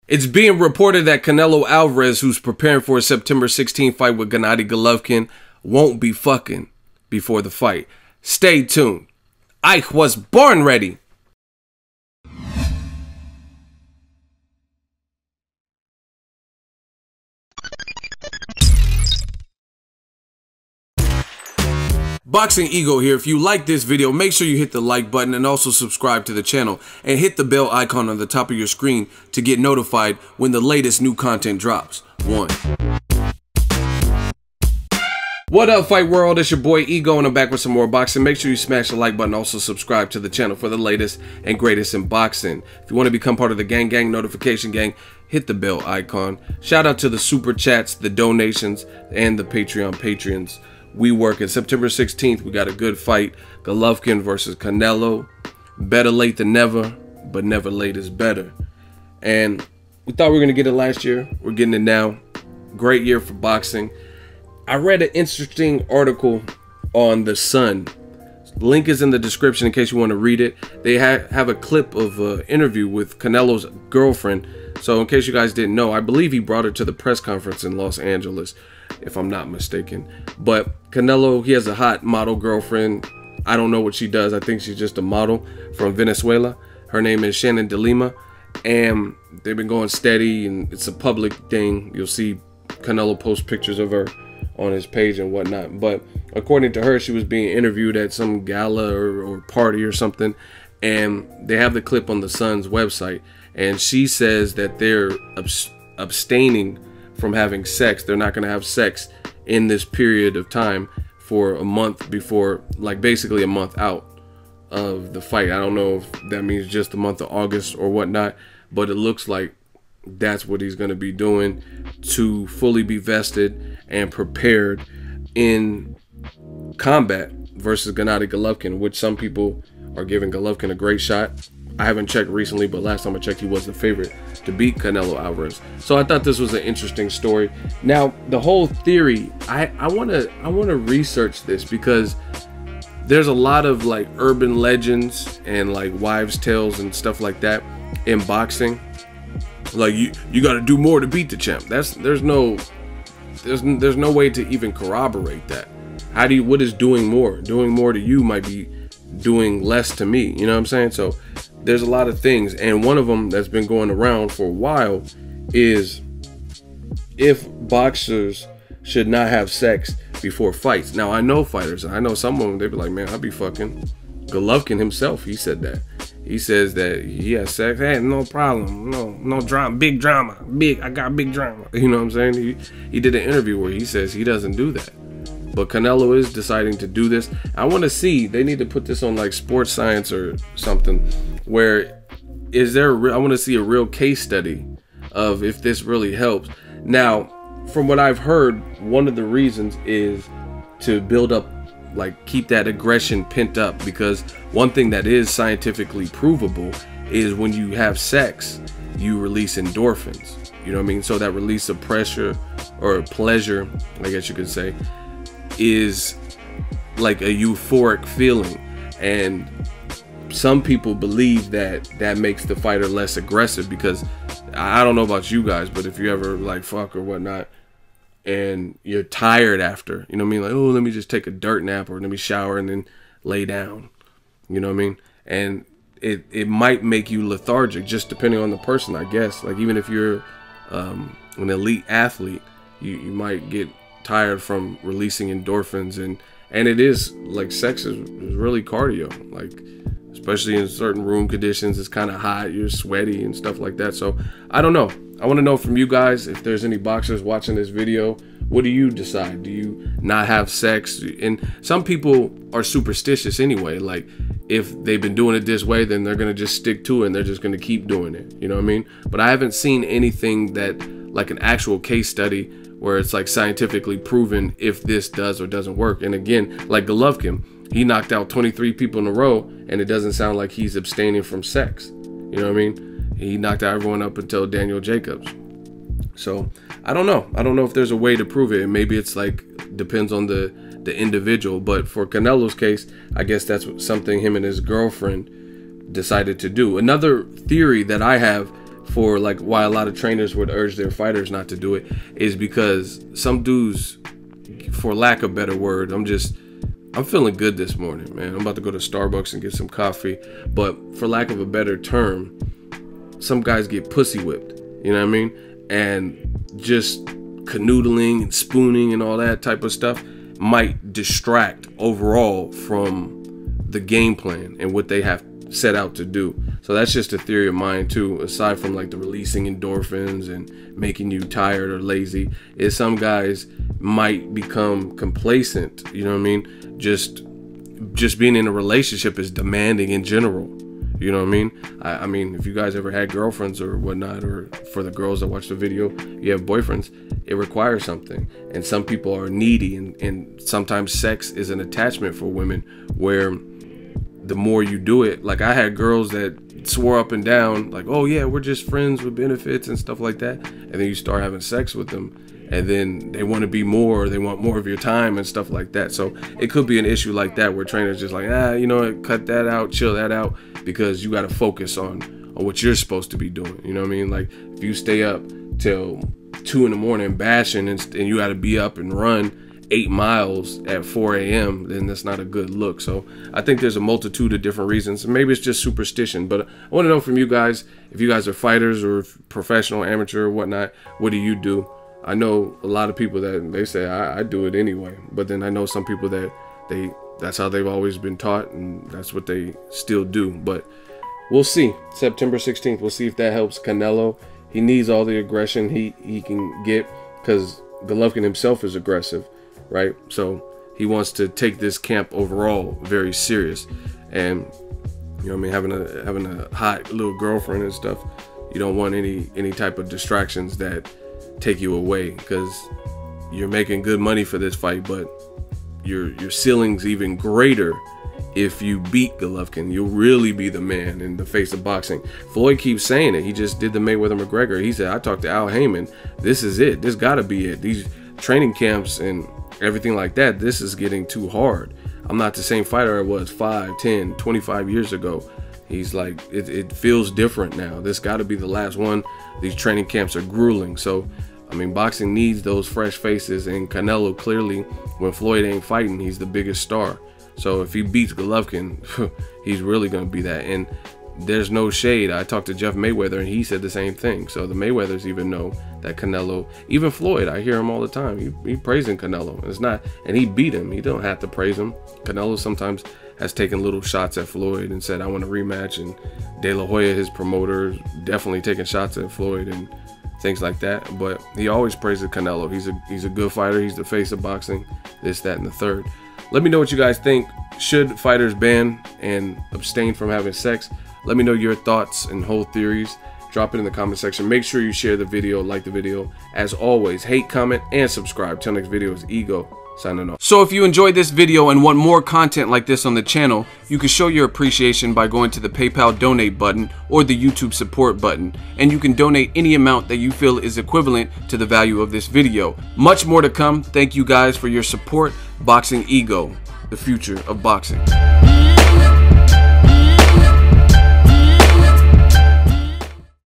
It's being reported that Canelo Alvarez, who's preparing for a September 16th fight with Gennady Golovkin, won't be fucking before the fight. Stay tuned. I was born ready. Boxingego here. If you like this video, make sure you hit the like button and also subscribe to the channel and hit the bell icon on the top of your screen to get notified when the latest new content drops. What up, fight world? It's your boy Ego and I'm back with some more boxing. Make sure you smash the like button, also subscribe to the channel for the latest and greatest in boxing. If you want to become part of the gang notification gang, hit the bell icon. Shout out to the super chats, the donations, and the Patreon patrons. We work at September 16th. We got a good fight. Golovkin versus Canelo. Better late than never, but never late is better. And we thought we were going to get it last year. We're getting it now. Great year for boxing. I read an interesting article on The Sun. Link is in the description in case you want to read it. They have a clip of an interview with Canelo's girlfriend. So in case you guys didn't know, I believe he brought her to the press conference in Los Angeles, if I'm not mistaken. But Canelo, he has a hot model girlfriend. I don't know what she does. I think she's just a model from Venezuela. Her name is Shannon De Lima. And they've been going steady, and it's a public thing. You'll see Canelo post pictures of her on his page and whatnot. But according to her, she was being interviewed at some gala or party or something. And they have the clip on the Sun's website. And she says that they're abstaining from having sex. They're not going to have sex in this period of time for a month before, like basically a month out of the fight. I don't know if that means just the month of August or whatnot, but it looks like that's what he's going to be doing to fully be vested and prepared in combat versus Gennady Golovkin, which some people are giving Golovkin a great shot. I haven't checked recently, but last time I checked, he was the favorite to beat Canelo Alvarez. So I thought this was an interesting story. Now, the whole theory, I wanna research this because there's a lot of like urban legends and like wives' tales and stuff like that in boxing. Like you got to do more to beat the champ. There's no way to even corroborate that. What is doing more? Doing more to you might be doing less to me. You know what I'm saying? So there's a lot of things, and one of them that's been going around for a while is if boxers should not have sex before fights. Now, I know fighters, I know some of them, they be like, man, I'll be fucking. Golovkin himself, he said that. He says that he has sex, hey, no problem, no drama, big drama, I got big drama. You know what I'm saying? He did an interview where he says he doesn't do that. But Canelo is deciding to do this. I want to see, they need to put this on like Sports Science or something, where I want to see a real case study of if this really helps. Now, from what I've heard, one of the reasons is to build up, like keep that aggression pent up, because one thing that is scientifically provable is when you have sex, you release endorphins. You know what I mean? So that release of pressure or pleasure, I guess you could say, is like a euphoric feeling, and some people believe that that makes the fighter less aggressive. Because I don't know about you guys, but if you ever like fuck or whatnot and you're tired after, you know what I mean, like, oh, let me just take a dirt nap or let me shower and then lay down, you know what I mean, and it might make you lethargic, just depending on the person, I guess. Like even if you're an elite athlete, you might get tired from releasing endorphins, and it is like sex is really cardio, like especially in certain room conditions. It's kind of hot, you're sweaty and stuff like that. So I don't know, I want to know from you guys, if there's any boxers watching this video, what do you decide? Do you not have sex? And some people are superstitious anyway, like if they've been doing it this way, then they're gonna just stick to it and they're just gonna keep doing it, you know what I mean? But I haven't seen anything that like an actual case study where it's like scientifically proven if this does or doesn't work. And again, like Golovkin, he knocked out 23 people in a row, and it doesn't sound like he's abstaining from sex. You know what I mean? He knocked out everyone up until Daniel Jacobs. So I don't know. I don't know if there's a way to prove it. And maybe it's like depends on the individual. But for Canelo's case, I guess that's something him and his girlfriend decided to do. Another theory that I have for like why a lot of trainers would urge their fighters not to do it is because some dudes, for lack of a better word, I'm feeling good this morning, man. I'm about to go to Starbucks and get some coffee, but for lack of a better term, some guys get pussy whipped, you know what I mean? And just canoodling and spooning and all that type of stuff might distract overall from the game plan and what they have set out to do. So that's just a theory of mine too, aside from like the releasing endorphins and making you tired or lazy, is some guys might become complacent, you know what I mean? Just being in a relationship is demanding in general, you know what I mean? I mean, if you guys ever had girlfriends or whatnot, or for the girls that watch the video, you have boyfriends, it requires something. And some people are needy, and sometimes sex is an attachment for women where the more you do it, like I had girls that swore up and down like, oh yeah, we're just friends with benefits and stuff like that, and then you start having sex with them and then they want to be more, they want more of your time and stuff like that. So it could be an issue like that where trainers just like, you know what, cut that out, chill that out, because you got to focus on what you're supposed to be doing, you know what I mean? Like if you stay up till 2 in the morning bashing and you got to be up and run 8 miles at 4 a.m., then that's not a good look. So I think there's a multitude of different reasons. Maybe it's just superstition, but I want to know from you guys, if you guys are fighters or professional, amateur or whatnot, what do you do? I know a lot of people that they say I do it anyway, but then I know some people that that's how they've always been taught and that's what they still do. But we'll see. September 16th, we'll see if that helps Canelo. He needs all the aggression he can get, because Golovkin himself is aggressive, right? So he wants to take this camp overall very serious. And you know what I mean, having a hot little girlfriend and stuff, you don't want any type of distractions that take you away, because you're making good money for this fight, but your ceiling's even greater if you beat Golovkin. You'll really be the man in the face of boxing. Floyd keeps saying it. He just did the Mayweather-McGregor. He said, I talked to Al Heyman. This is it. This gotta be it. These training camps and everything like that, this is getting too hard. I'm not the same fighter I was 5, 10, 25 years ago. He's like, it feels different now. This got to be the last one. These training camps are grueling. So, I mean, boxing needs those fresh faces. And Canelo, clearly, when Floyd ain't fighting, he's the biggest star. So if he beats Golovkin, he's really going to be that. And there's no shade. I talked to Jeff Mayweather, and he said the same thing. So the Mayweathers even know that Canelo, even Floyd, I hear him all the time. He praising Canelo. It's not, and he beat him. He don't have to praise him. Canelo sometimes has taken little shots at Floyd and said, I want a rematch. And De La Hoya, his promoter, definitely taking shots at Floyd and things like that. But he always praises Canelo. He's a good fighter. He's the face of boxing, this, that, and the third. Let me know what you guys think. Should fighters ban and abstain from having sex? Let me know your thoughts and whole theories. Drop it in the comment section. Make sure you share the video, like the video. As always, hate, comment, and subscribe. Till next video is Ego signing off. So if you enjoyed this video and want more content like this on the channel, you can show your appreciation by going to the PayPal donate button or the YouTube support button, and you can donate any amount that you feel is equivalent to the value of this video. Much more to come. Thank you guys for your support. Boxingego, the future of boxing.